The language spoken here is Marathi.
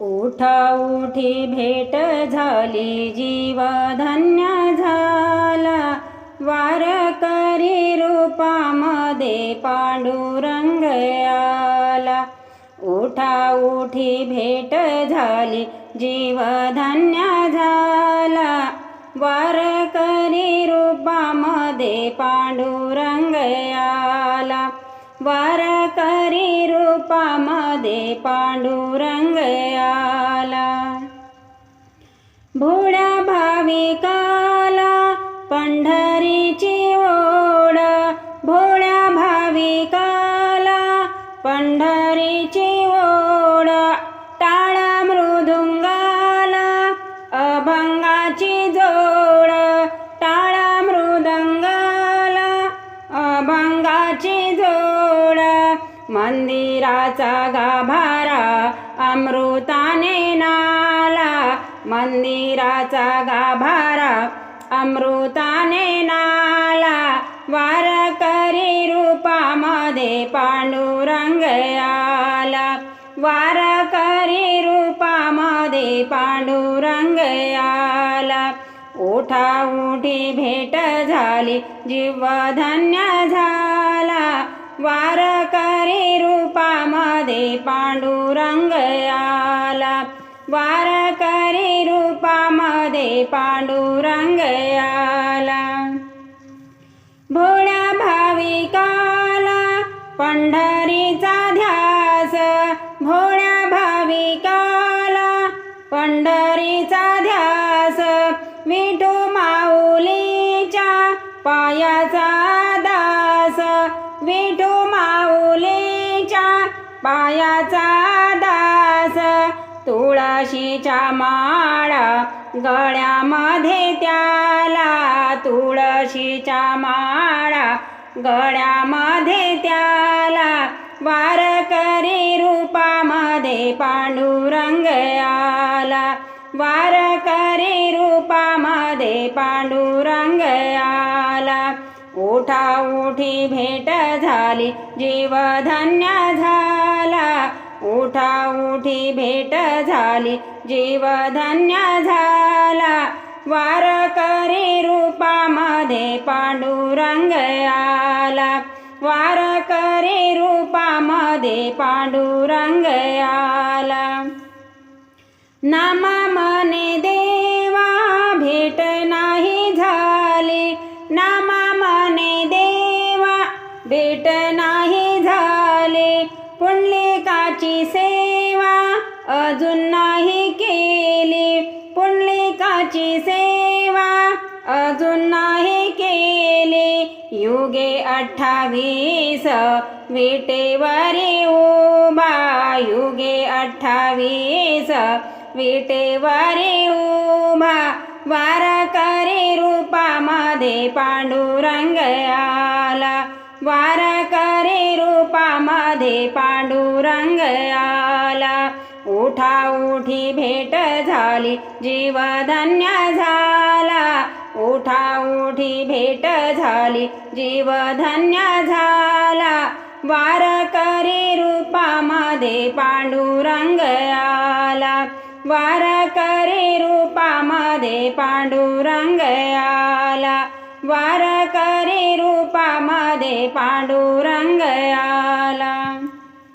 उठा उठी भेट झाली, जीव धन्य झाला, वारकरी रूपामध्ये पांडुरंग आला. उठा उठी भेट झाली, जीव धन्य झाला, वारकरी रूपामध्ये पांडुरंग आला. वारकरी रूपामध्ये पांडुरंग आला. भोळ्या भाविकाला पंढरीची ओढ, भोळ्या भाविकाला पंढरीची ओढ, टाळा मृदुंगाला अभंगाची जोड, टाळा मृदंगाला अभंगाची जोड. मंदिराचा गाभारा अमृताने नाला, मंदिराचा गाभारा अमृताने नाला, वारकरी रूपामध्ये पांडुरंग आला, वारकरी रूपामध्ये पांडुरंग आला. उठा उठी भेट झाली, जीव धन्य झाला, वारकरी रूपामध्ये पांडुरंग आला, वारकरी रूपामध्ये पांडुरंग आला. भोळ्या भाविकाला पंढरीचा ध्यास, भोळ्या भाविकाला पंढरीचा ध्यास, विठू माऊलीच्या पायाचा दास, विठू माऊलीच्या पायाचा दास. तुळशीच्या माळा गळ्यामध्ये त्याला, तुळशीच्या माळा गळ्यामध्ये त्याला, वारकरी रूपामध्ये पांडुरंग आला, वारकरी रूपामध्ये पांडुरंग आला. उठा उठी भेट झाली, जीव धन्य झाला, उठा उठी भेट झाली, जीव धन्य झाला, वारकरी रूपामध्ये पांडुरंग आला, वारकरी रूपामध्ये पांडुरंग आला. नामा मने देवा भेट नाही झाली, नामा मने देवा भेट नाही झाली, पुंडलिकाची सेवा अजून नाही केली, पुंडलिकाची सेवा अजून नाही केली. युगे 28 विटेवरी उभा, युगे 28 विटेवरी उभा, वारकरी रूपामध्ये पांडुरंग आला, वारकरी रूपामध्ये पांडुरंग आला. उठा उठी भेट झाली, जीव धन्य झाला, उठा उठी भेट झाली, जीव धन्य झाला, वारकरी रूपामध्ये पांडुरंग आला, वारकरी रूपामध्ये पांडुरंग आला, वारकरी रूपामध्ये पांडुरंग आला.